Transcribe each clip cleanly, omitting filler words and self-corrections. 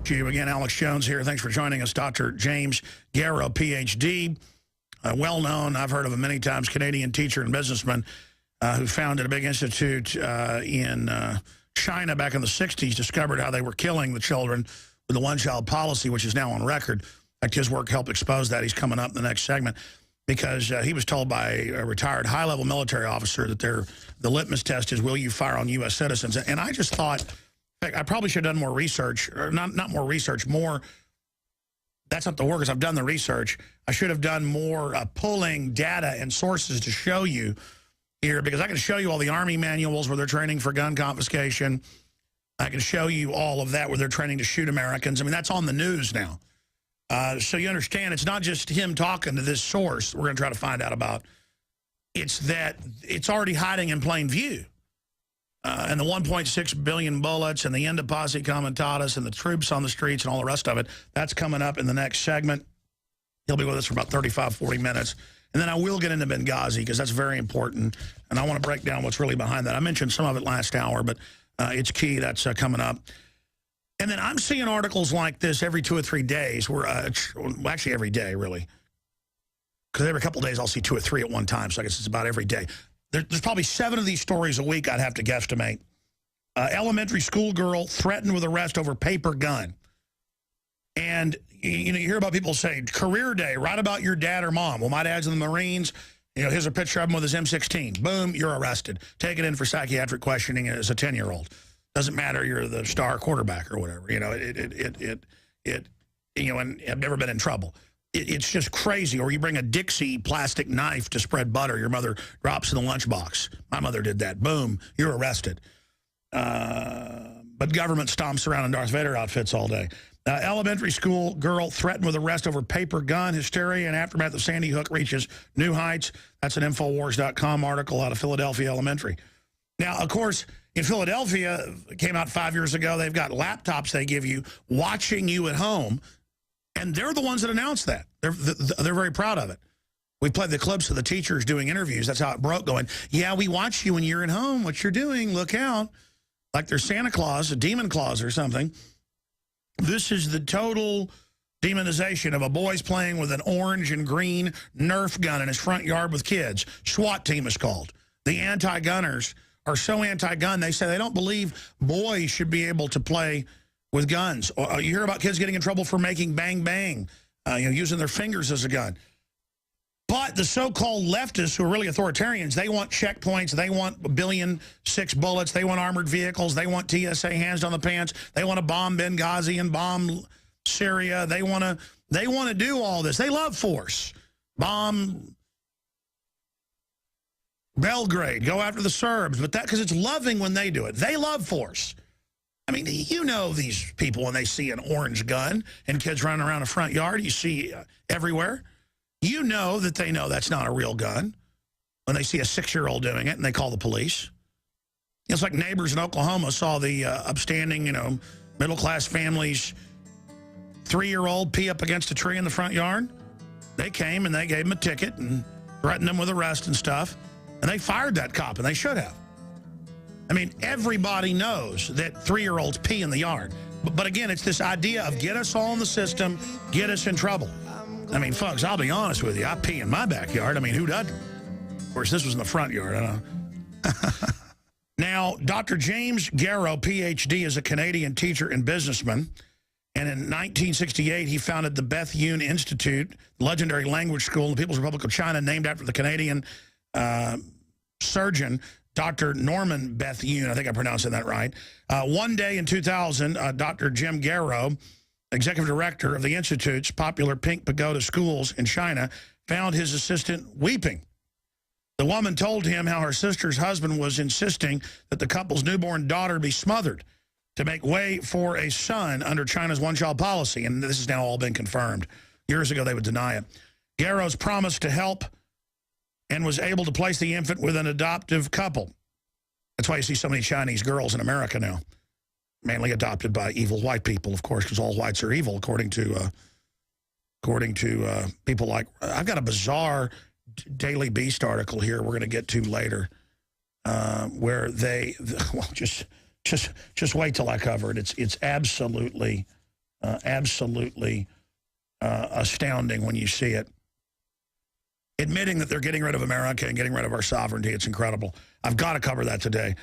You again, Alex Jones here. Thanks for joining us. Dr. James Garrow, Ph.D., well-known, I've heard of him many times, Canadian teacher and businessman who founded a big institute in China back in the 60s, discovered how they were killing the children with the one-child policy, which is now on record. In fact, his work helped expose that. He's coming up in the next segment because he was told by a retired high-level military officer that the litmus test is, will you fire on U.S. citizens? And I just thought, in fact, I probably should have done more research, or not more research, more, that's not the word, because I've done the research. I should have done more pulling data and sources to show you here, because I can show you all the Army manuals where they're training for gun confiscation. I can show you all of that where they're training to shoot Americans. I mean, that's on the news now. So you understand, it's not just him talking to this source we're going to try to find out about. It's that it's already hiding in plain view. And the 1.6 billion bullets and the end of posse comitatus and the troops on the streets and all the rest of it, that's coming up in the next segment. He'll be with us for about 35, 40 minutes. And then I will get into Benghazi because that's very important. And I want to break down what's really behind that. I mentioned some of it last hour, but it's key. That's coming up. And then I'm seeing articles like this every 2 or 3 days, where well, actually every day, really. Because every couple of days I'll see 2 or 3 at one time, so I guess it's about every day. There's probably 7 of these stories a week, I'd have to guesstimate. Elementary school girl threatened with arrest over paper gun. And you hear about people say, career day, write about your dad or mom. Well, my dad's in the Marines. Here's a picture of him with his M16. Boom, you're arrested. Taken in for psychiatric questioning as a 10-year-old. Doesn't matter, you're the star quarterback or whatever. And I've never been in trouble. It's just crazy. Or you bring a Dixie plastic knife to spread butter. Your mother drops in the lunchbox. My mother did that. Boom, you're arrested. But government stomps around in Darth Vader outfits all day. Elementary school girl threatened with arrest over paper gun. Hysteria and aftermath of Sandy Hook reaches new heights. That's an Infowars.com article out of Philadelphia Elementary. Now, of course, in Philadelphia, it came out 5 years ago, they've got laptops they give you watching you at home. And they're the ones that announced that. They're very proud of it. We played the clips of the teachers doing interviews. That's how it broke, going, yeah, we watch you when you're at home. What you're doing, look out. Like they're Santa Claus, a demon Claus or something. This is the total demonization of a boy's playing with an orange and green Nerf gun in his front yard with kids. SWAT team is called. The anti-gunners are so anti-gun, they say they don't believe boys should be able to play with guns. You hear about kids getting in trouble for making bang bang, using their fingers as a gun. But the so-called leftists, who are really authoritarians, they want checkpoints, they want 1.6 billion bullets, they want armored vehicles, they want TSA hands on the pants, they want to bomb Benghazi and bomb Syria, they want to do all this. They love force. Bomb Belgrade, go after the Serbs, but that because it's loving when they do it. They love force. I mean, you know these people when they see an orange gun and kids running around a front yard, you see everywhere. You know that they know that's not a real gun when they see a 6-year-old doing it and they call the police. It's like neighbors in Oklahoma saw the upstanding, middle-class family's 3-year-old pee up against a tree in the front yard. They came and they gave him a ticket and threatened him with arrest and stuff. And they fired that cop, and they should have. I mean, everybody knows that 3-year-olds pee in the yard. But again, it's this idea of get us all in the system, get us in trouble. I mean, folks, I'll be honest with you. I pee in my backyard. I mean, who doesn't? Of course, this was in the front yard. I don't know. Now, Dr. James Garrow, Ph.D., is a Canadian teacher and businessman. And in 1968, he founded the Beth-Yun Institute, legendary language school in the People's Republic of China, named after the Canadian surgeon, Dr. Norman Beth-Yun. I think I'm pronouncing that right. One day in 2000, Dr. Jim Garrow, executive director of the Institute's popular Pink Pagoda schools in China, found his assistant weeping. The woman told him how her sister's husband was insisting that the couple's newborn daughter be smothered to make way for a son under China's one-child policy. And this has now all been confirmed. Years ago, they would deny it. Garrow's promised to help and was able to place the infant with an adoptive couple. That's why you see so many Chinese girls in America now, mainly adopted by evil white people, of course, because all whites are evil, according to people like... I've got a bizarre Daily Beast article here we're going to get to later, where they... Well, just wait till I cover it. It's absolutely Absolutely astounding when you see it. Admitting that they're getting rid of America and getting rid of our sovereignty, it's incredible. I've got to cover that today.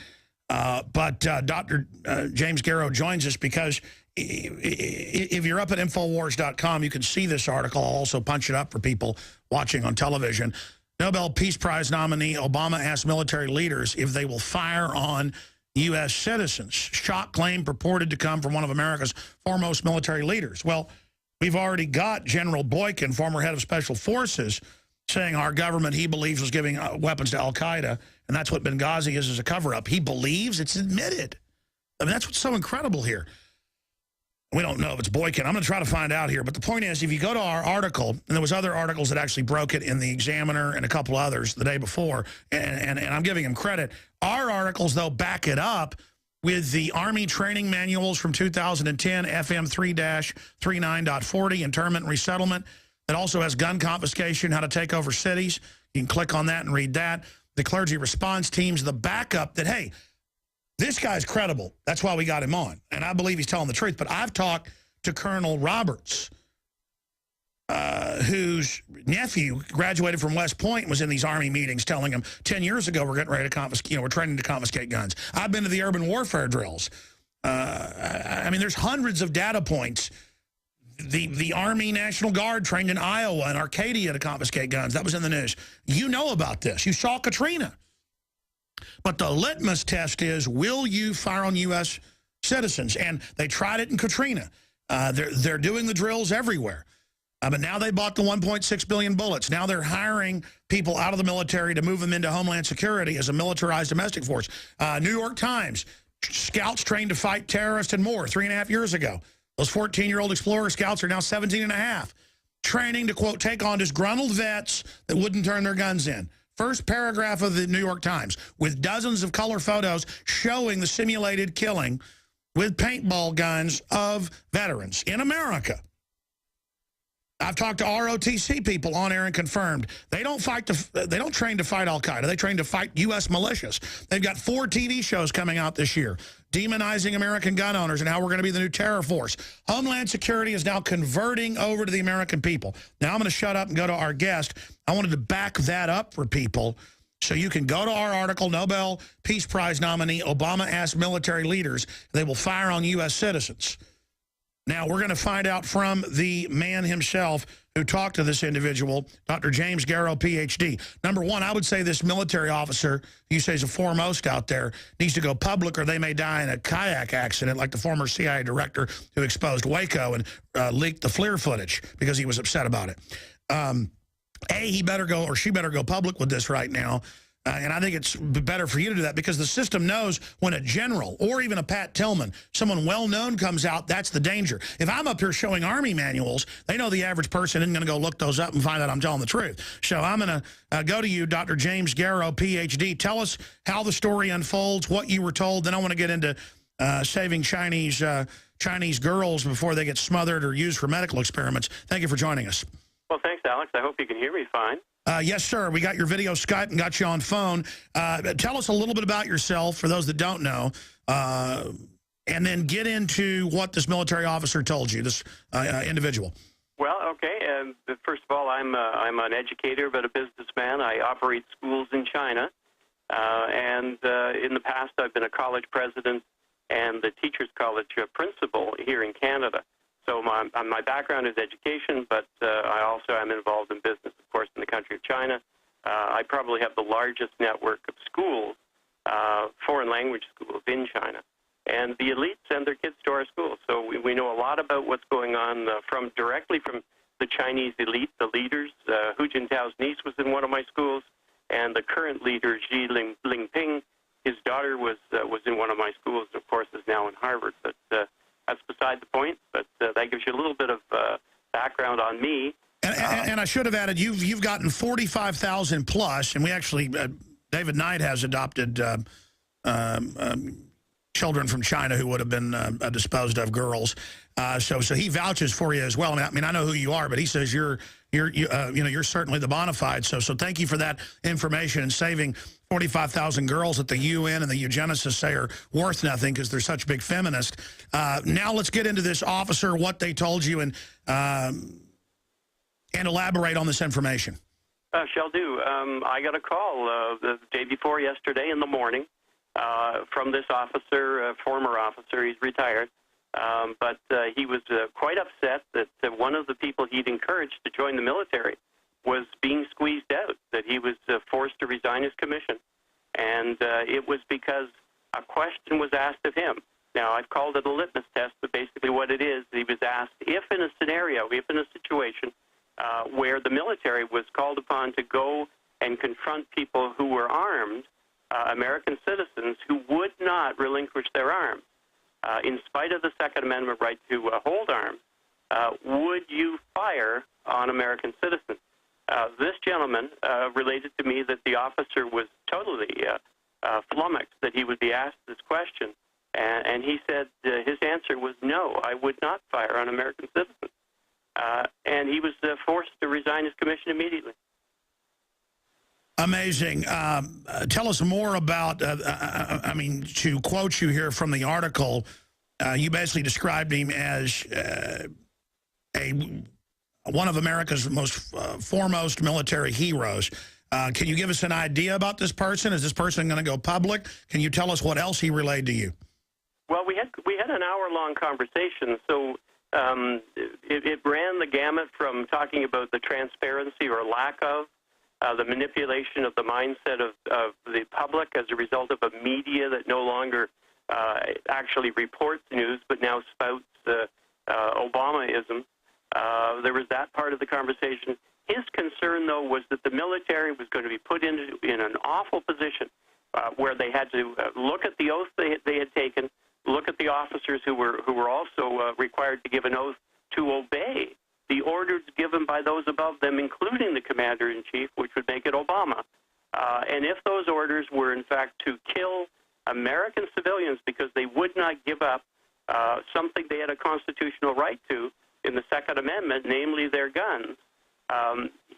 But Dr. James Garrow joins us because if you're up at Infowars.com, you can see this article. I'll also punch it up for people watching on television. Nobel Peace Prize nominee Obama asked military leaders if they will fire on U.S. citizens. Shock claim purported to come from one of America's foremost military leaders. Well, we've already got General Boykin, former head of Special Forces, saying our government, he believes, was giving weapons to al-Qaeda, and that's what Benghazi is as a cover-up. He believes, it's admitted. I mean, that's what's so incredible here. We don't know if it's Boykin. I'm going to try to find out here. But the point is, if you go to our article, and there was other articles that actually broke it in the Examiner and a couple others the day before, and I'm giving him credit. Our articles, though, back it up with the Army training manuals from 2010, FM 3-39.40, internment and resettlement. That also has gun confiscation, how to take over cities. You can click on that and read that. The clergy response teams, the backup that, hey, this guy's credible. That's why we got him on. And I believe he's telling the truth. But I've talked to Colonel Roberts, whose nephew graduated from West Point and was in these Army meetings telling him 10 years ago we're getting ready to confiscate, we're training to confiscate guns. I've been to the urban warfare drills. I mean, there's hundreds of data points. The Army National Guard trained in Iowa and Arcadia to confiscate guns. That was in the news. You know about this. You saw Katrina. But the litmus test is, will you fire on U.S. citizens? And they tried it in Katrina. They're doing the drills everywhere. But now they bought the 1.6 billion bullets. Now they're hiring people out of the military to move them into Homeland Security as a militarized domestic force. New York Times, scouts trained to fight terrorists and more 3.5 years ago. Those 14-year-old Explorer scouts are now 17 and a half, training to, quote, take on disgruntled vets that wouldn't turn their guns in. First paragraph of the New York Times, with dozens of color photos showing the simulated killing with paintball guns of veterans in America. I've talked to ROTC people on air and confirmed they don't train to fight al-Qaeda. They train to fight U.S. militias. They've got 4 TV shows coming out this year demonizing American gun owners and how we're going to be the new terror force. Homeland Security is now converting over to the American people. Now I'm going to shut up and go to our guest. I wanted to back that up for people so you can go to our article, Nobel Peace Prize nominee Obama asked military leaders if they will fire on U.S. citizens. Now, we're going to find out from the man himself who talked to this individual, Dr. James Garrow, Ph.D. Number one, I would say this military officer, you say is a foremost out there, needs to go public or they may die in a kayak accident like the former CIA director who exposed Waco and leaked the FLIR footage because he was upset about it. He better go or she better go public with this right now. And I think it's better for you to do that because the system knows when a general or even a Pat Tillman, someone well-known comes out, that's the danger. If I'm up here showing Army manuals, they know the average person isn't going to go look those up and find out I'm telling the truth. So I'm going to go to you, Dr. James Garrow, Ph.D. Tell us how the story unfolds, what you were told. Then I want to get into saving Chinese girls before they get smothered or used for medical experiments. Thank you for joining us. Well, thanks, Alex. I hope you can hear me fine. Yes, sir. We got your video Skype and got you on phone. Tell us a little bit about yourself, for those that don't know, and then get into what this military officer told you, this individual. Well, okay. First of all, I'm an educator, but a businessman. I operate schools in China, and in the past, I've been a college president and the Teachers College principal here in Canada. So my background is education, but I also am involved in business, of course, in the country of China. I probably have the largest network of schools, foreign language schools in China. And the elites send their kids to our schools. So we know a lot about what's going on directly from the Chinese elite, the leaders. Hu Jintao's niece was in one of my schools, and the current leader, Xi Jinping, his daughter was in one of my schools, and of course is now in Harvard. But that's beside the point, but that gives you a little bit of background on me. And I should have added, you've gotten 45,000 plus, and we actually, David Knight has adopted children from China who would have been disposed of, girls. So he vouches for you as well. I mean, I know who you are, but he says you're you're certainly the bona fide. So thank you for that information and saving 45,000 girls that the UN and the eugenicists say are worth nothing because they're such big feminists. Now let's get into this officer, what they told you, and elaborate on this information. Shall do. I got a call the day before yesterday in the morning from this officer, former officer. He's retired. But he was quite upset that one of the people he'd encouraged to join the military was being squeezed out, that he was forced to resign his commission. And it was because a question was asked of him. Now, I've called it a litmus test, but basically what it is, he was asked if in a scenario, if in a situation where the military was called upon to go and confront people who were armed, American citizens who would not relinquish their arms, in spite of the Second Amendment right to hold arms, would you fire on American citizens? This gentleman related to me that the officer was totally flummoxed that he would be asked this question, and he said his answer was no, I would not fire on American citizens. And he was forced to resign his commission immediately. Amazing. Tell us more about, I mean, to quote you here from the article, you basically described him as one of America's most foremost military heroes. Can you give us an idea about this person? Is this person going to go public? Can you tell us what else he relayed to you? Well, we had an hour-long conversation, so it ran the gamut from talking about the transparency or lack of, the manipulation of the mindset of the public as a result of a media that no longer actually reports news, but now spouts Obamaism. There was that part of the conversation. His concern, though, was that the military was going to be put in an awful position where they had to look at the oath they had taken, look at the officers who were also required to give an oath to obey the orders given by those above them, including the commander-in-chief, which would make it Obama. And if those orders were, in fact, to kill American civilians because they would not give up something they had a constitutional right to in the Second Amendment, namely their guns,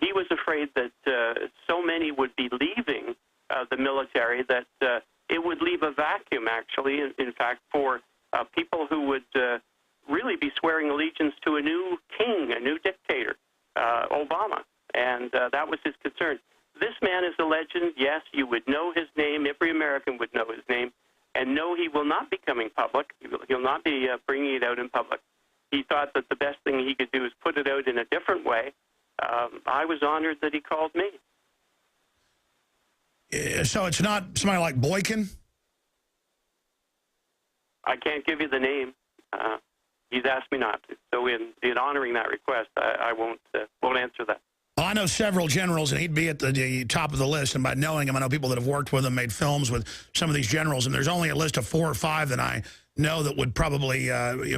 he was afraid that so many would be leaving the military that it would leave a vacuum, actually, in fact, for people who would really be swearing allegiance to a new king, a new dictator, Obama. And that was his concern. This man is a legend. Yes, you would know his name. Every American would know his name. And no, he will not be coming public. He'll not be bringing it out in public. He thought that the best thing he could do is put it out in a different way. I was honored that he called me. So it's not somebody like Boykin? I can't give you the name. He's asked me not to. So in honoring that request, I won't answer that. Well, I know several generals, and he'd be at the top of the list. And by knowing him, I know people that have worked with him, made films with some of these generals. And there's only a list of 4 or 5 that I know that would probably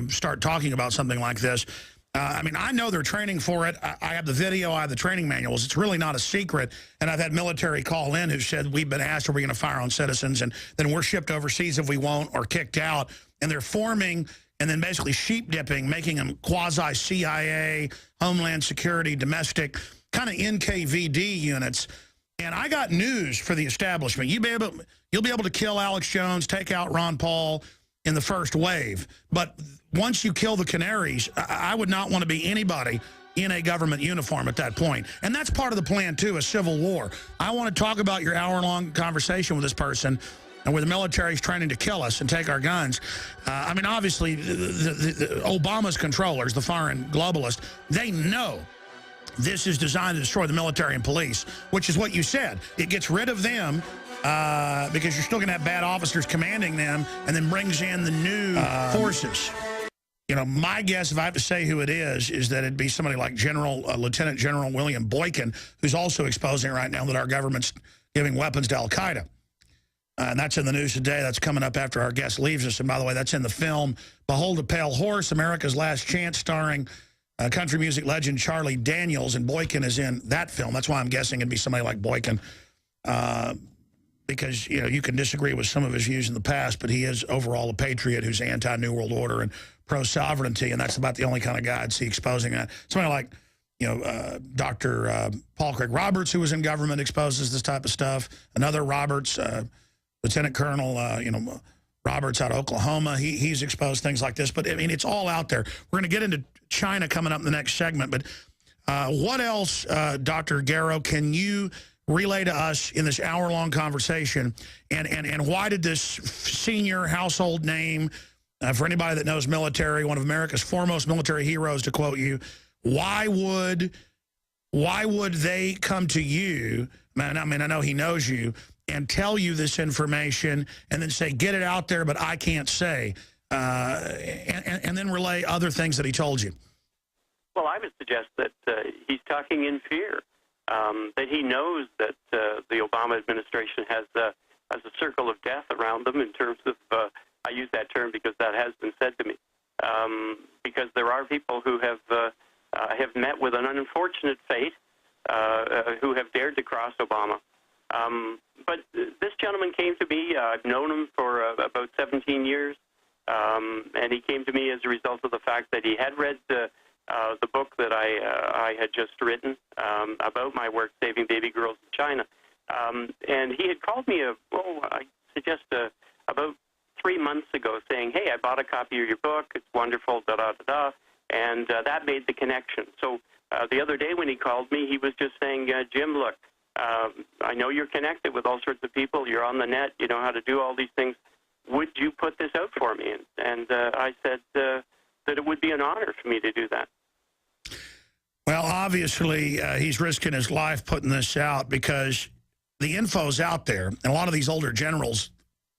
start talking about something like this. I mean, I know they're training for it. I have the video. I have the training manuals. It's really not a secret. And I've had military call in who said, we've been asked, are we going to fire on citizens? And then we're shipped overseas if we won't, or kicked out. And they're forming and then basically sheep dipping, making them quasi-CIA, Homeland Security, domestic, kind of NKVD units. And I got news for the establishment. You'll be able to kill Alex Jones, take out Ron Paul in the first wave. But once you kill the canaries, I would not want to be anybody in a government uniform at that point. And that's part of the plan, too, a civil war. I want to talk about your hour-long conversation with this person and where the military is training to kill us and take our guns. I mean, obviously, the Obama's controllers, the foreign globalists, they know this is designed to destroy the military and police, which is what you said. It gets rid of them because you're still going to have bad officers commanding them, and then brings in the new forces. You know, my guess, if I have to say who it is that it'd be somebody like Lieutenant General William Boykin, who's also exposing right now that our government's giving weapons to Al-Qaeda. And that's in the news today. That's coming up after our guest leaves us. And by the way, that's in the film Behold a Pale Horse, America's Last Chance, starring country music legend Charlie Daniels. And Boykin is in that film. That's why I'm guessing it'd be somebody like Boykin. Because, you know, you can disagree with some of his views in the past, but he is overall a patriot who's anti-New World Order and pro-sovereignty. And that's about the only kind of guy I'd see exposing that. Somebody like Dr. Paul Craig Roberts, who was in government, exposes this type of stuff. Another Roberts, Lieutenant Colonel, Roberts out of Oklahoma, he's exposed things like this. But, I mean, it's all out there. We're going to get into China coming up in the next segment. But what else, Dr. Garrow, can you relay to us in this hour-long conversation? And why did this senior household name, for anybody that knows military, one of America's foremost military heroes, to quote you, why would they come to you? I mean, I know he knows you, and tell you this information and then say, get it out there, but I can't say, and then relay other things that he told you? Well, I would suggest that he's talking in fear, that he knows that the Obama administration has a circle of death around them in terms of, I use that term because that has been said to me, because there are people who have met with an unfortunate fate, who have dared to cross Obama. But this gentleman came to me. I've known him for about 17 years, and he came to me as a result of the fact that he had read the book that I had just written about my work saving baby girls in China. And he had called me, I suggest about 3 months ago, saying, hey, I bought a copy of your book. It's wonderful, da-da-da-da. And that made the connection. So the other day when he called me, he was just saying, Jim, look, I know you're connected with all sorts of people. You're on the net. You know how to do all these things. Would you put this out for me? And I said that it would be an honor for me to do that. Well, obviously, he's risking his life putting this out because the info's out there. And a lot of these older generals,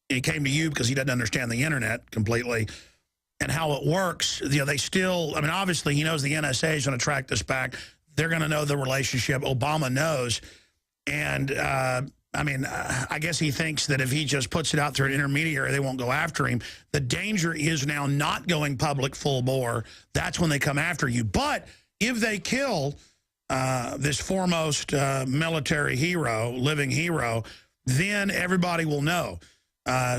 he came to you because he doesn't understand the internet completely and how it works. They still, I mean, obviously, he knows the NSA is going to track this back. They're going to know the relationship. Obama knows. And, I mean, I guess he thinks that if he just puts it out through an intermediary, they won't go after him. The danger is now not going public full bore. That's when they come after you. But if they kill this foremost military hero, living hero, then everybody will know.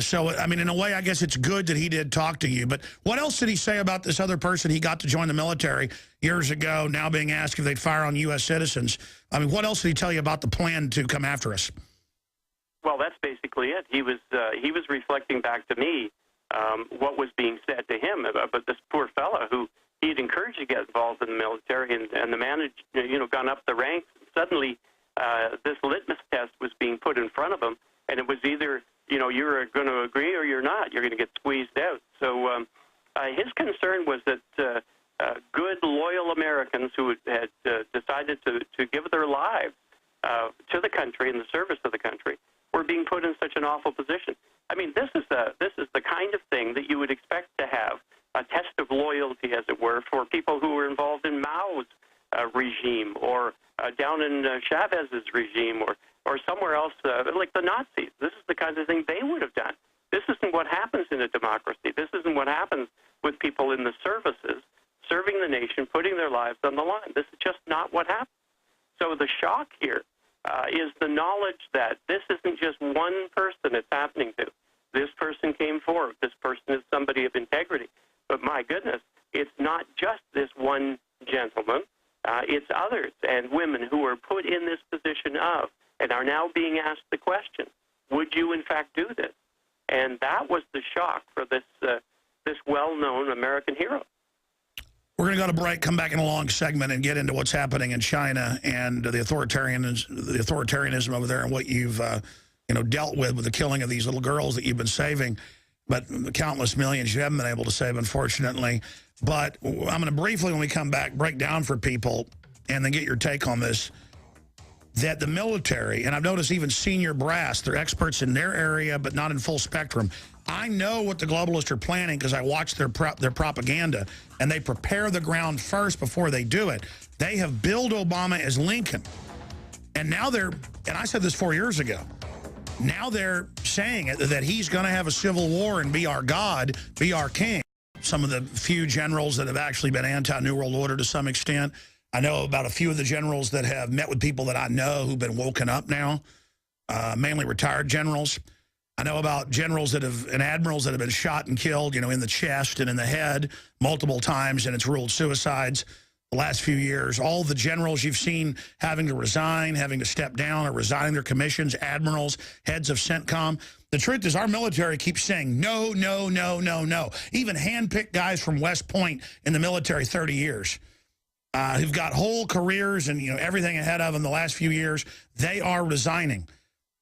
So, I mean, in a way, I guess it's good that he did talk to you. But what else did he say about this other person he got to join the military years ago, now being asked if they'd fire on U.S. citizens? I mean, what else did he tell you about the plan to come after us? Well, that's basically it. He was reflecting back to me what was being said to him about this poor fella who he had encouraged to get involved in the military, and the man had, gone up the ranks. Suddenly, this litmus test was being put in front of him, and it was either, you're going to agree or you're not. You're going to get squeezed out. So his concern was that good, loyal Americans who had decided to give their lives to the country in the service of the country were being put in such an awful position. I mean, this is the kind of thing that you would expect to have a test of loyalty, as it were, for people who were involved in Mao's regime or down in Chavez's regime or somewhere else like the Nazis. This is the kind of thing they would have done. This isn't what happens in a democracy. This isn't what happens with people in the services, serving the nation, putting their lives on the line. This is just not what happens. So the shock here is the knowledge that this isn't just one person it's happening to. This person came forward. This person is somebody of integrity. But my goodness, it's not just this one gentleman. It's others and women who are put in this position of and are now being asked the question, would you in fact do this? And that was the shock for this well-known American hero. We're going to go to break, come back in a long segment, and get into what's happening in China and the authoritarianism over there and what you've dealt with the killing of these little girls that you've been saving, but the countless millions you haven't been able to save, unfortunately. But I'm going to briefly, when we come back, break down for people and then get your take on this, that the military, and I've noticed even senior brass, they're experts in their area, but not in full spectrum. I know what the globalists are planning because I watch their propaganda, and they prepare the ground first before they do it. They have billed Obama as Lincoln. And now and I said this 4 years ago, now they're saying it, that he's going to have a civil war and be our God, be our king. Some of the few generals that have actually been anti-New World Order to some extent. I know about a few of the generals that have met with people that I know who've been woken up now, mainly retired generals. I know about generals and admirals that have been shot and killed, in the chest and in the head multiple times, and it's ruled suicides. the last few years. All the generals you've seen having to resign, having to step down, or resigning their commissions, admirals, heads of CENTCOM. The truth is our military keeps saying no, no, no, no, no. Even hand-picked guys from West Point in the military 30 years who've got whole careers and everything ahead of them the last few years, they are resigning.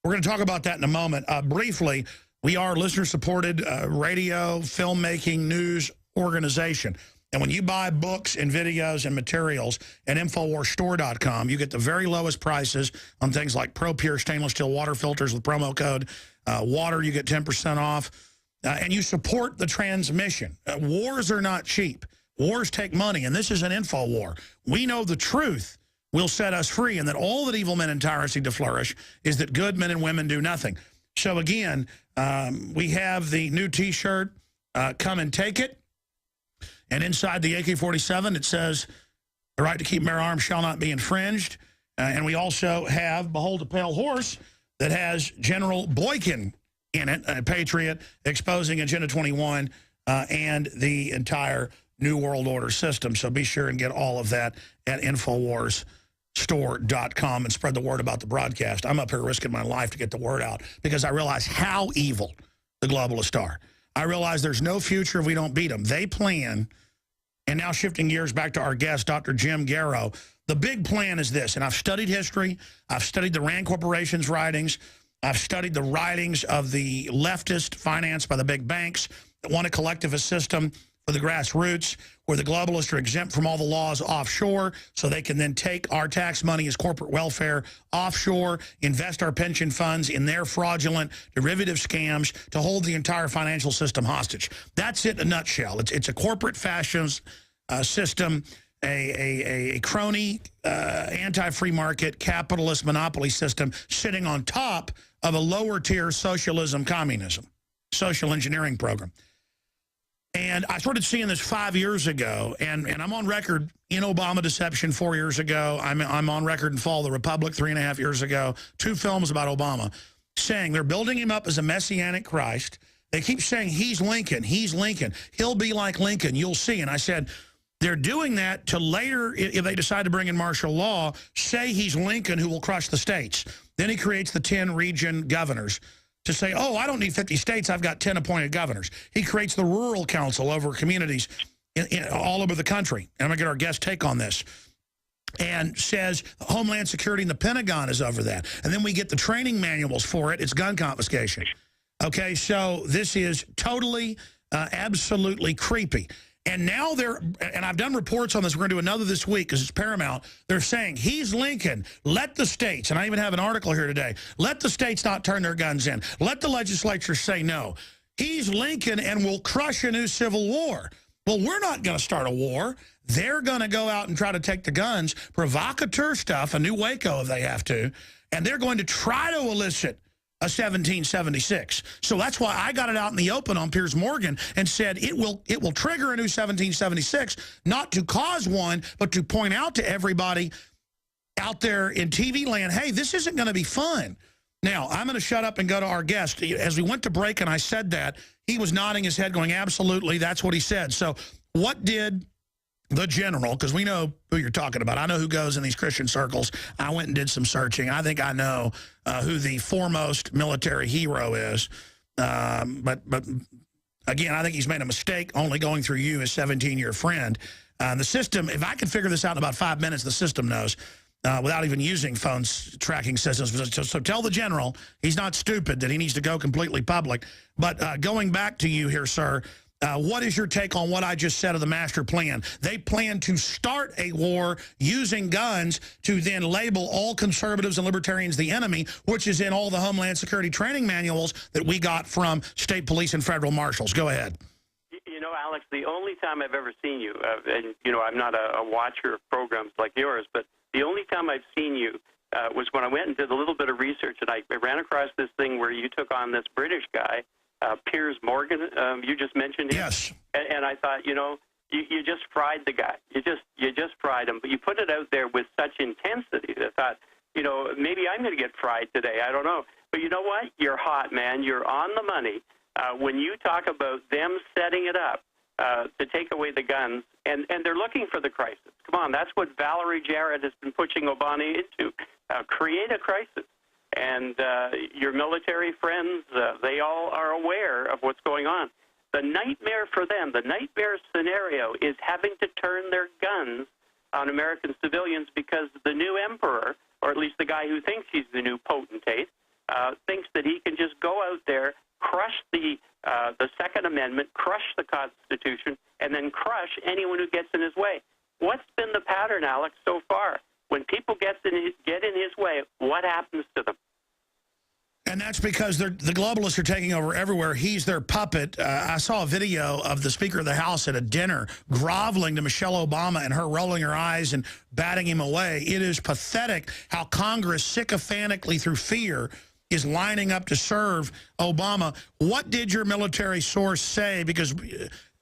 We're going to talk about that in a moment. Briefly, we are a listener-supported radio, filmmaking, news organization. And when you buy books and videos and materials at InfoWarsStore.com, you get the very lowest prices on things like ProPure stainless steel water filters with promo code WATER. You get 10% off. And you support the transmission. Wars are not cheap. Wars take money, and this is an info war. We know the truth will set us free, and that all that evil men and tyrants need to flourish is that good men and women do nothing. So again, we have the new T-shirt, Come and Take It. And inside the AK-47, it says, the right to keep and bear arms shall not be infringed. And we also have, behold, a pale horse that has General Boykin in it, a patriot, exposing Agenda 21 and the entire New World Order system. So be sure and get all of that at InfoWarsStore.com and spread the word about the broadcast. I'm up here risking my life to get the word out because I realize how evil the globalists are. I realize there's no future if we don't beat them. They plan, and now shifting gears back to our guest, Dr. Jim Garrow, the big plan is this, and I've studied history, I've studied the Rand Corporation's writings, I've studied the writings of the leftist financed by the big banks that want a collectivist system for the grassroots, where the globalists are exempt from all the laws offshore, so they can then take our tax money as corporate welfare offshore, invest our pension funds in their fraudulent derivative scams to hold the entire financial system hostage. That's it in a nutshell. It's a corporate fascist system, a crony, anti-free market, capitalist monopoly system sitting on top of a lower-tier socialism, communism, social engineering program. And I started seeing this 5 years ago, and I'm on record in Obama Deception 4 years ago. I'm on record in Fall of the Republic 3.5 years ago, 2 films about Obama, saying they're building him up as a messianic Christ. They keep saying he's Lincoln, he'll be like Lincoln, you'll see. And I said, they're doing that to later, if they decide to bring in martial law, say he's Lincoln who will crush the states. Then he creates the 10 region governors to say, oh, I don't need 50 states, I've got 10 appointed governors. He creates the rural council over communities all over the country. And I'm going to get our guest take on this. And says Homeland Security and the Pentagon is over that. And then we get the training manuals for it. It's gun confiscation. Okay, so this is totally, absolutely creepy. And now and I've done reports on this, we're going to do another this week because it's paramount. They're saying, he's Lincoln, let the states, and I even have an article here today, let the states not turn their guns in. Let the legislature say no. He's Lincoln and will crush a new civil war. Well, we're not going to start a war. They're going to go out and try to take the guns, provocateur stuff, a new Waco if they have to, and they're going to try to elicit a 1776. So that's why I got it out in the open on Piers Morgan and said it will trigger a new 1776, not to cause one, but to point out to everybody out there in TV land, hey, this isn't going to be fun. Now, I'm going to shut up and go to our guest. As we went to break and I said that, he was nodding his head going, absolutely, that's what he said. So what did the general, because we know who you're talking about. I know who goes in these Christian circles. I went and did some searching. I think I know who the foremost military hero is. But again, I think he's made a mistake only going through you, his 17-year friend. The system, if I can figure this out in about 5 minutes, the system knows without even using phone tracking systems. So tell the general he's not stupid, that he needs to go completely public. But going back to you here, sir, what is your take on what I just said of the master plan? They plan to start a war using guns to then label all conservatives and libertarians the enemy, which is in all the Homeland Security training manuals that we got from state police and federal marshals. Go ahead. You know, Alex, the only time I've ever seen you, and, you know, I'm not a watcher of programs like yours, but the only time I've seen you was when I went and did a little bit of research, and I ran across this thing where you took on this British guy, Piers Morgan, you just mentioned him. Yes. And I thought, you know, you just fried the guy. You just fried him. But you put it out there with such intensity that I thought, you know, maybe I'm going to get fried today. I don't know. But you know what? You're hot, man. You're on the money. When you talk about them setting it up to take away the guns And they're looking for the crisis. Come on, that's what Valerie Jarrett has been pushing Obama into. Create a crisis. And your military friends, they all are aware of what's going on. The nightmare for them, the nightmare scenario is having to turn their guns on American civilians because the new emperor, or at least the guy who thinks he's the new potentate, thinks that he can just go out there, crush the Second Amendment, crush the Constitution, and then crush anyone who gets in his way. What's been the pattern, Alex, so far? When people get in his way, what happens to them? And that's because the globalists are taking over everywhere. He's their puppet. I saw a video of the Speaker of the House at a dinner groveling to Michelle Obama and her rolling her eyes and batting him away. It is pathetic how Congress sycophantically, through fear, is lining up to serve Obama. What did your military source say? Because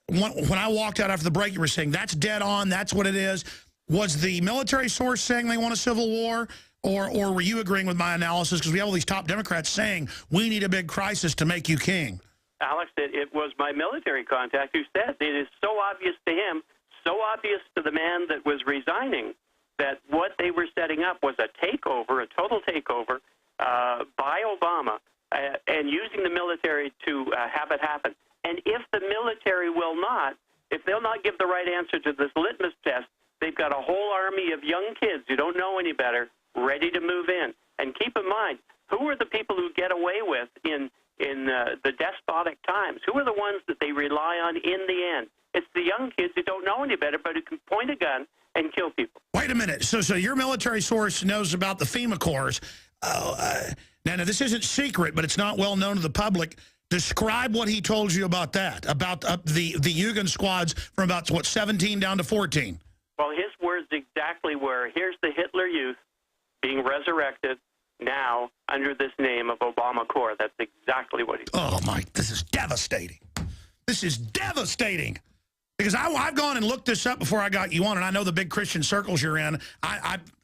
when I walked out after the break, you were saying, that's dead on, that's what it is. Was the military source saying they want a civil war? Or were you agreeing with my analysis? Because we have all these top Democrats saying, we need a big crisis to make you king. Alex, it was my military contact who said it is so obvious to him, so obvious to the man that was resigning, that what they were setting up was a takeover, a total takeover by Obama, and using the military to have it happen. And if the military will not, if they'll not give the right answer to this litmus test, they've got a whole army of young kids who don't know any better, ready to move in. And keep in mind, who are the people who get away with in the despotic times? Who are the ones that they rely on in the end? It's the young kids who don't know any better, but who can point a gun and kill people. Wait a minute. So your military source knows about the FEMA Corps. Now, this isn't secret, but it's not well known to the public. Describe what he told you about that, about the Yugen squads from about, what, 17 down to 14? Well, his words exactly were, here's the Hitler Youth being resurrected now under this name of Obama Corps. That's exactly what he said. Oh, my, this is devastating. This is devastating. Because I've gone and looked this up before I got you on, and I know the big Christian circles you're in.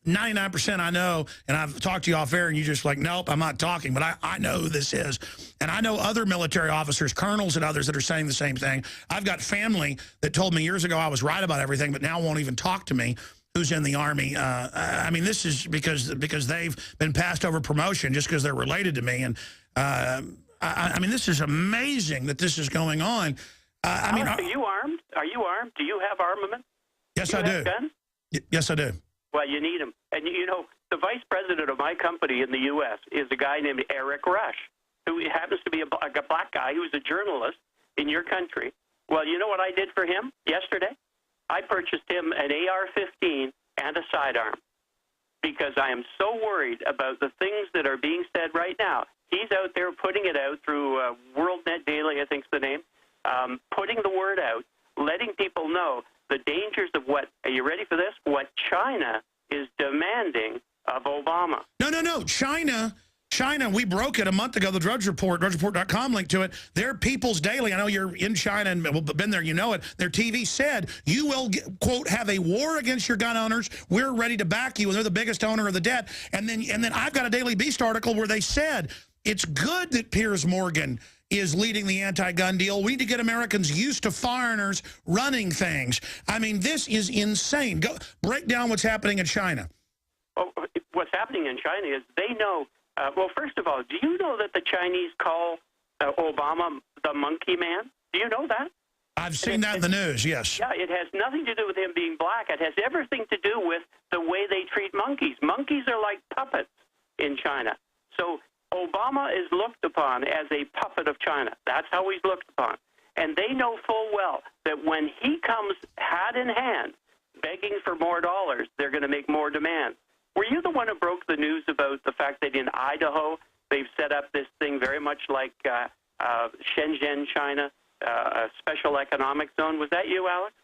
99% I know, and I've talked to you off air, and you're just like, nope, I'm not talking. But I know who this is. And I know other military officers, colonels and others that are saying the same thing. I've got family that told me years ago I was right about everything, but now won't even talk to me, who's in the Army. I mean, this is because they've been passed over promotion just because they're related to me. And I mean, this is amazing that this is going on. I mean, are you armed? Are you armed? Do you have armament? Yes, I do. Guns? Yes, I do. Well, you need them. And, you know, the vice president of my company in the U.S. is a guy named Eric Rush, who happens to be a black guy who's a journalist in your country. Well, you know what I did for him yesterday? I purchased him an AR-15 and a sidearm because I am so worried about the things that are being said right now. He's out there putting it out through WorldNet Daily, I think's the name, putting the word out, letting people know the dangers of what, are you ready for this? What China is demanding of Obama. No. China, we broke it a month ago, the Drudge Report, drudgereport.com link to it. Their People's Daily, I know you're in China and been there, you know it. Their TV said, you will, quote, have a war against your gun owners. We're ready to back you, and they're the biggest owner of the debt. And then I've got a Daily Beast article where they said, it's good that Piers Morgan is leading the anti-gun deal. We need to get Americans used to foreigners running things. I mean, this is insane. Go break down what's happening in China. Well, what's happening in China is they know, well, first of all, do you know that the Chinese call Obama the monkey man? Do you know that? I've seen that in the news, yes. Yeah, it has nothing to do with him being black. It has everything to do with the way they treat monkeys. Monkeys are like puppets in China. So Obama is looked upon as a puppet of China. That's how he's looked upon. And they know full well that when he comes hat in hand, begging for more dollars, they're going to make more demands. Were you the one who broke the news about the fact that in Idaho, they've set up this thing very much like Shenzhen, China, a special economic zone? Was that you, Alex?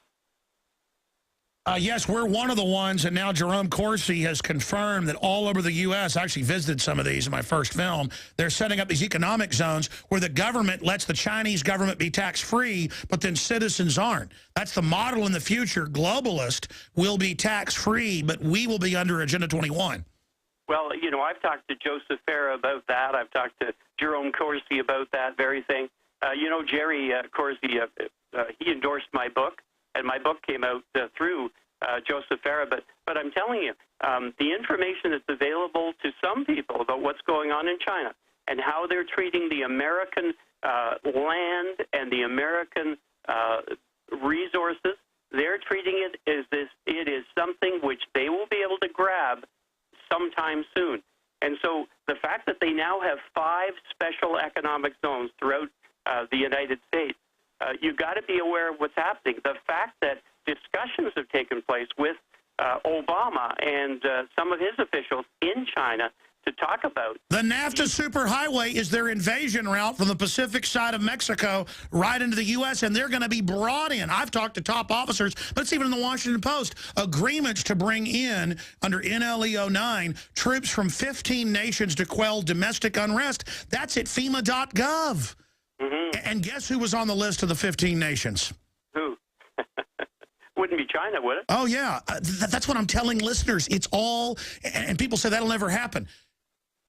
Yes, we're one of the ones, and now Jerome Corsi has confirmed that all over the U.S., I actually visited some of these in my first film, they're setting up these economic zones where the government lets the Chinese government be tax-free, but then citizens aren't. That's the model in the future. Globalist will be tax-free, but we will be under Agenda 21. Well, you know, I've talked to Joseph Farah about that. I've talked to Jerome Corsi about that very thing. You know, Jerry Corsi, he endorsed my book. and my book came out through Joseph Farah. But I'm telling you, the information that's available to some people about what's going on in China and how they're treating the American land and the American resources, they're treating it as this. It is something which they will be able to grab sometime soon. And so the fact that they now have 5 special economic zones throughout the United States, you've got to be aware of what's happening. The fact that discussions have taken place with Obama and some of his officials in China to talk about. The NAFTA superhighway is their invasion route from the Pacific side of Mexico right into the U.S., and they're going to be brought in. I've talked to top officers, but it's even in the Washington Post, agreements to bring in, under NLE 09, troops from 15 nations to quell domestic unrest. That's at FEMA.gov. Mm-hmm. And guess who was on the list of the 15 nations? Who? Wouldn't be China, would it? Oh, yeah. That's what I'm telling listeners. It's all, and people say that'll never happen.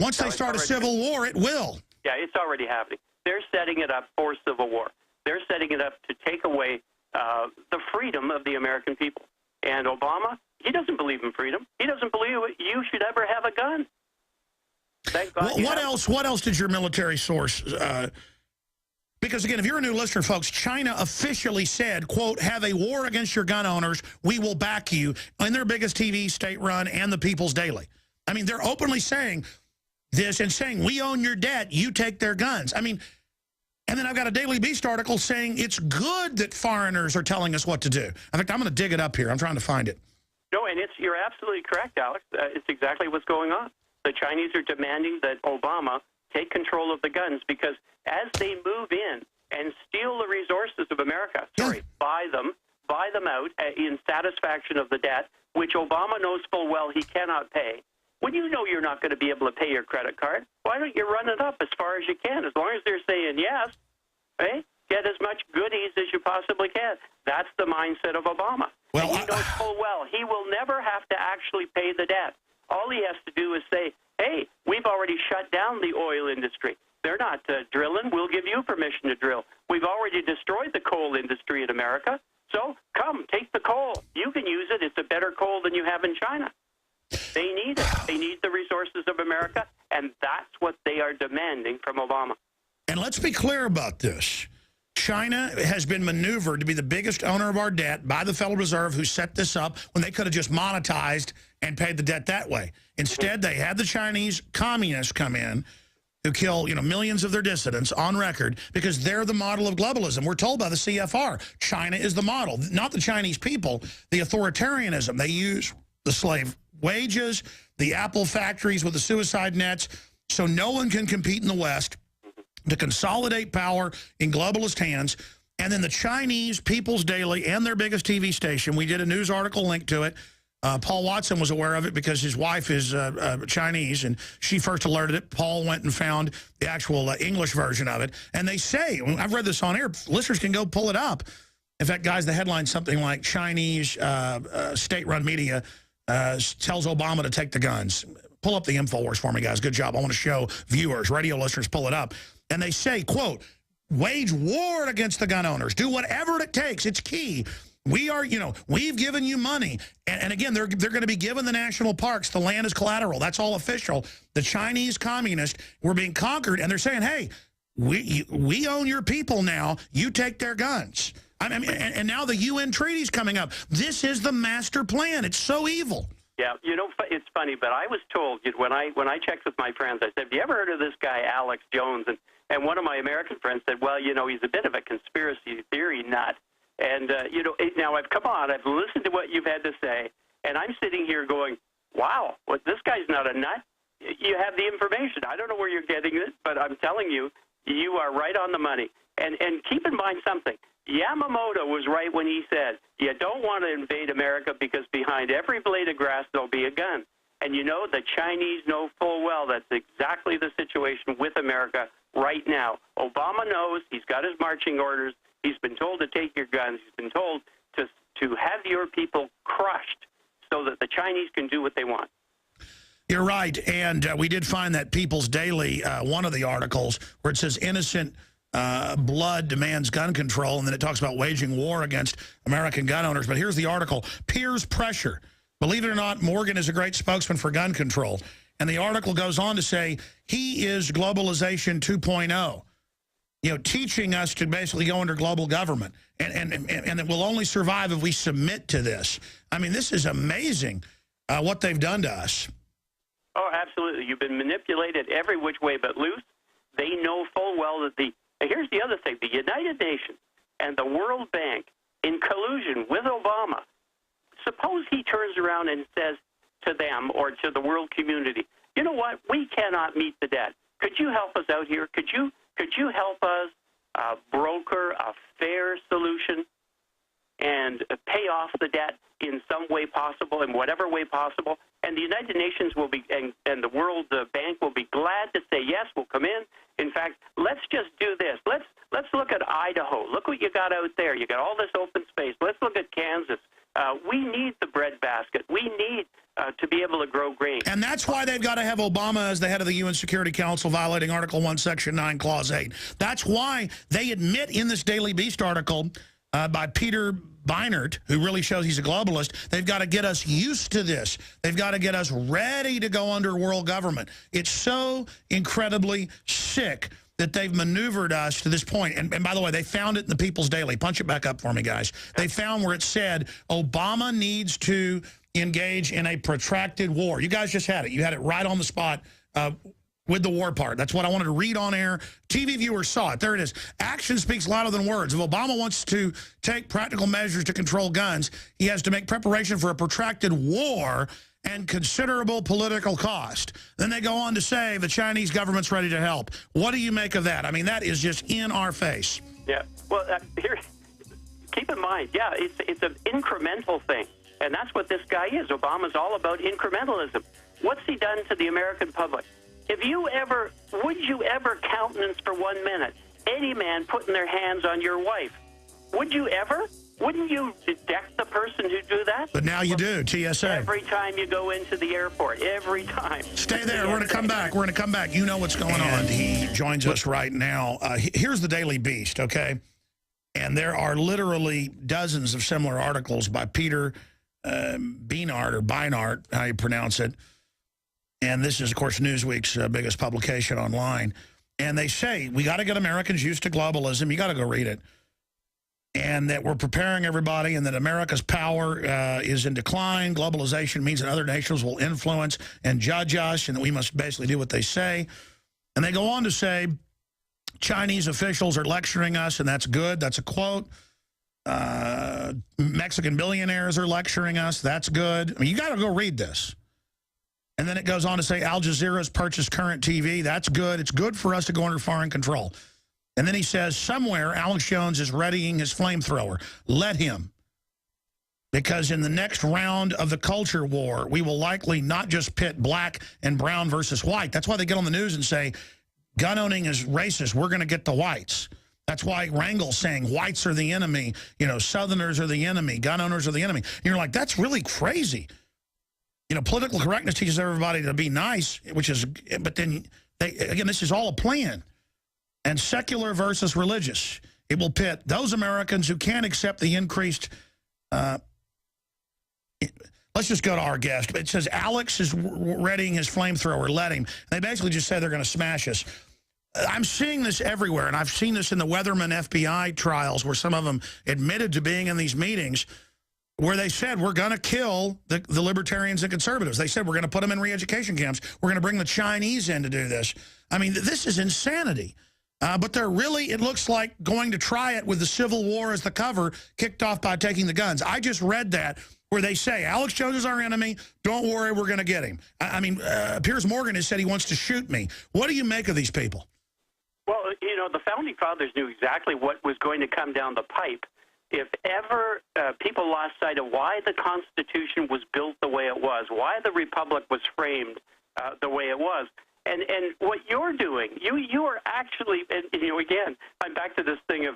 Once they start a civil war, it will. Yeah, it's already happening. They're setting it up for civil war. They're setting it up to take away the freedom of the American people. And Obama, he doesn't believe in freedom. He doesn't believe you should ever have a gun. Thank God. Well, what else did your military source... because, again, if you're a new listener, folks, China officially said, quote, have a war against your gun owners. We will back you in their biggest TV, state-run, and the People's Daily. I mean, they're openly saying this and saying, we own your debt, you take their guns. I mean, and then I've got a Daily Beast article saying it's good that foreigners are telling us what to do. In fact, I'm going to dig it up here. I'm trying to find it. No, and you're absolutely correct, Alex. It's exactly what's going on. The Chinese are demanding that Obama take control of the guns because as they move in and steal the resources of America, buy them out in satisfaction of the debt, which Obama knows full well he cannot pay. When you know you're not going to be able to pay your credit card, why don't you run it up as far as you can? As long as they're saying yes, right? Get as much goodies as you possibly can. That's the mindset of Obama. Well, and he knows full well he will never have to actually pay the debt. All he has to do is say, hey, we've already shut down the oil industry. They're not drilling. We'll give you permission to drill. We've already destroyed the coal industry in America. So come, take the coal. You can use it. It's a better coal than you have in China. They need it. They need the resources of America, and that's what they are demanding from Obama. And let's be clear about this. China has been maneuvered to be the biggest owner of our debt by the Federal Reserve, who set this up when they could have just monetized and paid the debt that way. Instead, they had the Chinese communists come in who kill, millions of their dissidents on record because they're the model of globalism. We're told by the CFR, China is the model, not the Chinese people, the authoritarianism. They use the slave wages, the Apple factories with the suicide nets, so no one can compete in the West, to consolidate power in globalist hands. And then the Chinese People's Daily and their biggest TV station, we did a news article linked to it. Paul Watson was aware of it because his wife is Chinese, and she first alerted it. Paul went and found the actual English version of it. And they say, I've read this on air, listeners can go pull it up. In fact, guys, the headline's something like Chinese state-run media tells Obama to take the guns. Pull up the InfoWars for me, guys. Good job. I want to show viewers, radio listeners, pull it up. And they say, quote, wage war against the gun owners. Do whatever it takes. It's key. We are, we've given you money. And again, they're going to be given the national parks. The land is collateral. That's all official. The Chinese communists were being conquered, and they're saying, hey, we own your people now. You take their guns. I mean, and now the UN treaty's coming up. This is the master plan. It's so evil. Yeah, it's funny, but I was told when I checked with my friends, I said, have you ever heard of this guy, Alex Jones? And one of my American friends said, well, he's a bit of a conspiracy theory nut. And, now I've listened to what you've had to say, and I'm sitting here going, wow, this guy's not a nut. You have the information. I don't know where you're getting it, but I'm telling you, you are right on the money. And keep in mind something. Yamamoto was right when he said, you don't want to invade America because behind every blade of grass there'll be a gun. And the Chinese know full well that's exactly the situation with America right now. Obama knows. He's got his marching orders. He's been told to take your guns. He's been told to have your people crushed so that the Chinese can do what they want. You're right. And we did find that People's Daily, one of the articles, where it says innocent blood demands gun control, and then it talks about waging war against American gun owners. But here's the article, Peers Pressure. Believe it or not, Morgan is a great spokesman for gun control. And the article goes on to say he is globalization 2.0, you know, teaching us to basically go under global government. And it will only survive if we submit to this. I mean, this is amazing what they've done to us. Oh, absolutely. You've been manipulated every which way but loose. They know full well that here's the other thing, the United Nations and the World Bank in collusion with Obama, suppose he turns around and says to them or to the world community, you know what, we cannot meet the debt. Could you help us out here? Could you help us broker a fair solution and pay off the debt in some way possible, in whatever way possible? And the United Nations will be, and the World Bank will be glad to say, yes, we'll come in. In fact, let's just do this. Let's look at Idaho. Look what you got out there. You got all this open space. Let's look at Kansas. We need the breadbasket. We need to be able to grow grain. And that's why they've got to have Obama as the head of the UN Security Council, violating Article 1, Section 9, Clause 8. That's why they admit in this Daily Beast article by Peter Beinart, who really shows he's a globalist, they've got to get us used to this. They've got to get us ready to go under world government. It's so incredibly sick that they've maneuvered us to this point. And by the way, they found it in the People's Daily. Punch it back up for me, guys. They found where it said Obama needs to engage in a protracted war. You guys just had it. You had it right on the spot with the war part. That's what I wanted to read on air. TV viewers saw it. There it is. Action speaks louder than words. If Obama wants to take practical measures to control guns, he has to make preparation for a protracted war and considerable political cost. Then they go on to say the Chinese government's ready to help. What do you make of that? I mean, that is just in our face. Yeah. Well, here, keep in mind, yeah, it's an incremental thing. And that's what this guy is. Obama's all about incrementalism. What's he done to the American public? Would you ever countenance for 1 minute any man putting their hands on your wife? Would you ever? Wouldn't you deck the person who do that? But now you do, TSA. Every time you go into the airport, every time. Stay there. We're going to come back. We're going to come back. You know what's going on. He joins us right now. Here's the Daily Beast, okay? And there are literally dozens of similar articles by Peter Beinart, or Beinart, how you pronounce it. And this is, of course, Newsweek's biggest publication online. And they say, we got to get Americans used to globalism. You got to go read it. And that we're preparing everybody, and that America's power is in decline. Globalization means that other nations will influence and judge us, and that we must basically do what they say. And they go on to say, Chinese officials are lecturing us, and that's good. That's a quote. Mexican billionaires are lecturing us. That's good. I mean, you got to go read this. And then it goes on to say Al Jazeera's purchased current TV. That's good. It's good for us to go under foreign control. And then he says, somewhere Alex Jones is readying his flamethrower. Let him. Because in the next round of the culture war, we will likely not just pit black and brown versus white. That's why they get on the news and say, gun owning is racist. We're going to get the whites. That's why Rangel's saying whites are the enemy. You know, Southerners are the enemy. Gun owners are the enemy. And you're like, that's really crazy. You know, political correctness teaches everybody to be nice, which is, but then, again, this is all a plan. And secular versus religious. It will pit those Americans who can't accept the increased, let's just go to our guest. It says Alex is readying his flamethrower, let him. They basically just say they're going to smash us. I'm seeing this everywhere, and I've seen this in the Weatherman FBI trials where some of them admitted to being in these meetings where they said, we're going to kill the libertarians and conservatives. They said, we're going to put them in re-education camps. We're going to bring the Chinese in to do this. I mean, this is insanity. But they're really, it looks like, going to try it with the Civil War as the cover, kicked off by taking the guns. I just read that where they say, Alex Jones is our enemy. Don't worry, we're going to get him. I mean, Piers Morgan has said he wants to shoot me. What do you make of these people? Well, you know, the Founding Fathers knew exactly what was going to come down the pipe. If ever people lost sight of why the Constitution was built the way it was, why the Republic was framed the way it was, and what you're doing, you are actually, and you know, again, I'm back to this thing of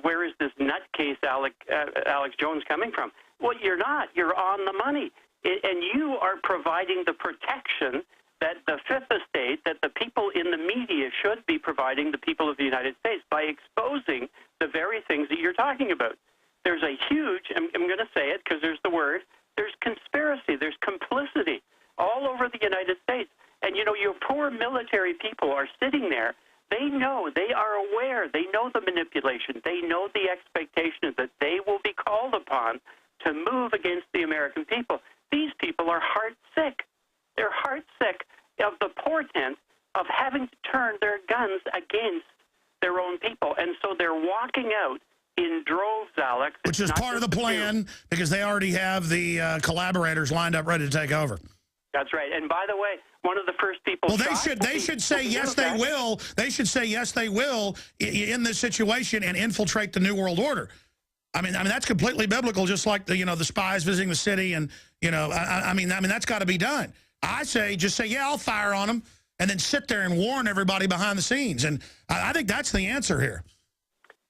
where is this nutcase Alex Jones coming from? Well, you're not. You're on the money, and you are providing the protection that the Fifth Estate, that the people in the media should be providing the people of the United States by exposing the very things that you're talking about. There's a huge, I'm going to say it because there's the word, there's conspiracy, there's complicity all over the United States. And, you know, your poor military people are sitting there. They know, they are aware, they know the manipulation, they know the expectation that they will be called upon to move against the American people. These people are heart-sick. They're heart-sick of the portent of having to turn their guns against their own people. And so they're walking out in droves, Alex. Which is part of the plan, because they already have the collaborators lined up ready to take over. That's right. And by the way, one of the first people... Well, they should say yes, they will. They should say yes, they will in this situation and infiltrate the New World Order. I mean that's completely biblical, just like the the spies visiting the city, and I mean that's got to be done. I say just say yeah, I'll fire on them, and then sit there and warn everybody behind the scenes. And I think that's the answer here.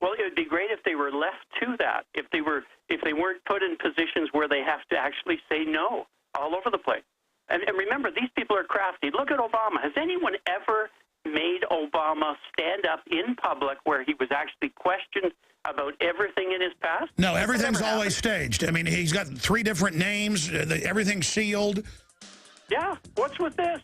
Well, it would be great if they were left to that. If they weren't put in positions where they have to actually say no all over the place. And remember, these people are crafty. Look at Obama. Has anyone ever made Obama stand up in public where he was actually questioned about everything in his past? No, everything's always staged. I mean, he's got 3 different names. Everything's sealed. Yeah, what's with this?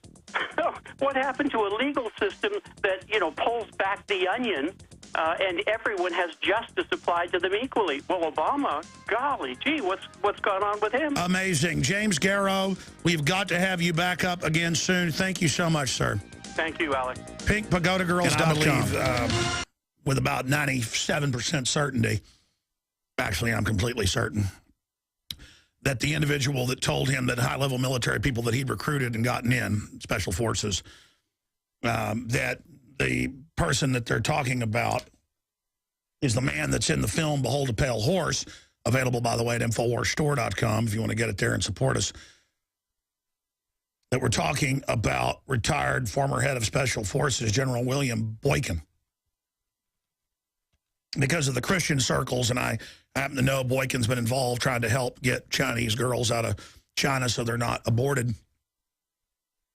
What happened to a legal system that, pulls back the onion and everyone has justice applied to them equally? Well, Obama, golly gee, what's gone on with him? Amazing. James Garrow, we've got to have you back up again soon. Thank you so much, sir. Thank you, Alex. PinkPagodaGirls.com. I believe, with about 97% certainty, actually I'm completely certain, that the individual that told him that high-level military people that he'd recruited and gotten in, special forces, that the person that they're talking about is the man that's in the film Behold a Pale Horse, available, by the way, at InfoWarsStore.com if you want to get it there and support us, that we're talking about retired former head of Special Forces, General William Boykin. Because of the Christian circles, and I happen to know Boykin's been involved trying to help get Chinese girls out of China so they're not aborted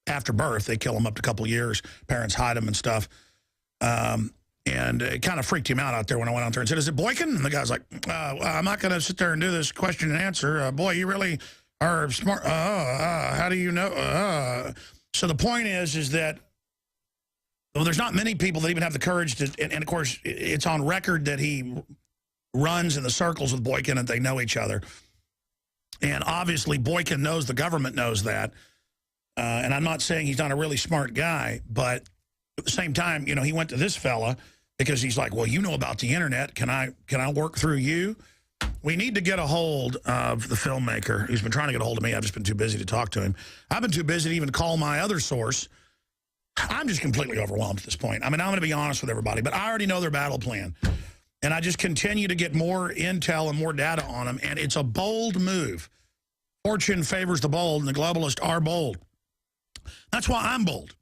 after birth. They kill them up to a couple of years. Parents hide them and stuff. And it kind of freaked him out there when I went out there and said, is it Boykin? And the guy's like, I'm not going to sit there and do this question and answer. Boy, you really are smart. How do you know? So the point is that, well, there's not many people that even have the courage to, and of course, it's on record that he runs in the circles with Boykin and they know each other. And obviously, Boykin knows the government knows that. And I'm not saying he's not a really smart guy, but at the same time, he went to this fella because he's like, well, you know about the internet. Can I work through you? We need to get a hold of the filmmaker. He's been trying to get a hold of me. I've just been too busy to talk to him. I've been too busy to even call my other source. I'm just completely overwhelmed at this point. I mean, I'm going to be honest with everybody, but I already know their battle plan. And I just continue to get more intel and more data on them, and it's a bold move. Fortune favors the bold, and the globalists are bold. That's why I'm bold.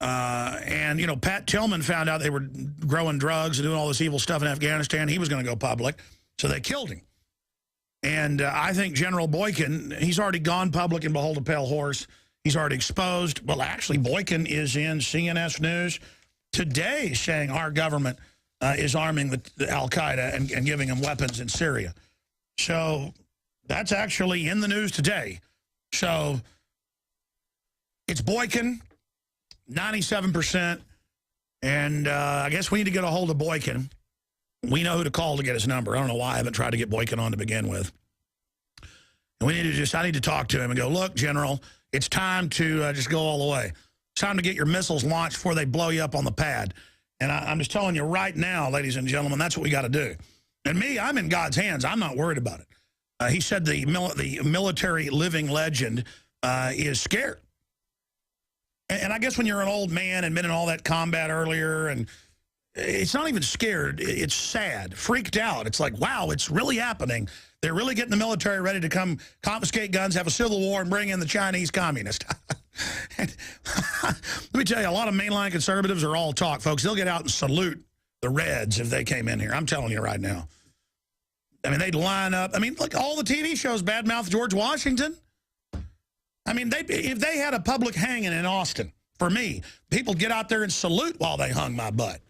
And, Pat Tillman found out they were growing drugs and doing all this evil stuff in Afghanistan. He was going to go public, so they killed him. And I think General Boykin, he's already gone public in Behold a Pale Horse. He's already exposed. Well, actually, Boykin is in CNN News today saying our government is arming the Al-Qaeda and giving them weapons in Syria. So that's actually in the news today. So it's Boykin, 97%. And I guess we need to get a hold of Boykin. We know who to call to get his number. I don't know why I haven't tried to get Boykin on to begin with. And we need to I need to talk to him and go, look, General, it's time to just go all the way. It's time to get your missiles launched before they blow you up on the pad. And I'm just telling you right now, ladies and gentlemen, that's what we got to do. And me, I'm in God's hands. I'm not worried about it. He said the military living legend is scared. And I guess when you're an old man and been in all that combat earlier, and it's not even scared, it's sad, freaked out. It's like, wow, it's really happening. They're really getting the military ready to come confiscate guns, have a civil war, and bring in the Chinese communists. Let me tell you, a lot of mainline conservatives are all talk, folks. They'll get out and salute the Reds if they came in here. I'm telling you right now. I mean, they'd line up. I mean, look, all the TV shows badmouth George Washington. I mean, if they had a public hanging in Austin, for me. People get out there and salute while they hung my butt.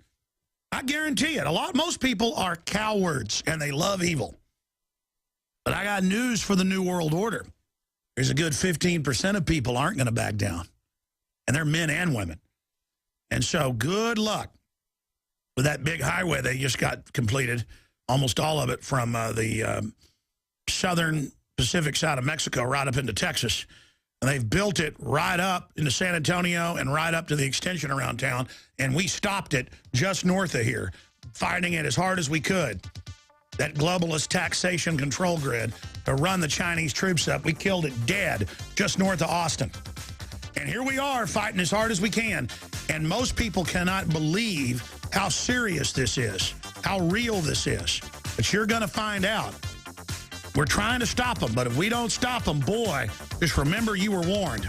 I guarantee it. Most people are cowards, and they love evil. But I got news for the New World Order. There's a good 15% of people aren't going to back down. And they're men and women. And so good luck with that big highway they just got completed, almost all of it from the southern Pacific side of Mexico right up into Texas. And they've built it right up into San Antonio and right up to the extension around town. And we stopped it just north of here, fighting it as hard as we could. That globalist taxation control grid to run the Chinese troops up. We killed it dead just north of Austin. And here we are fighting as hard as we can. And most people cannot believe how serious this is, how real this is. But you're going to find out. We're trying to stop them, but if we don't stop them, boy, just remember you were warned.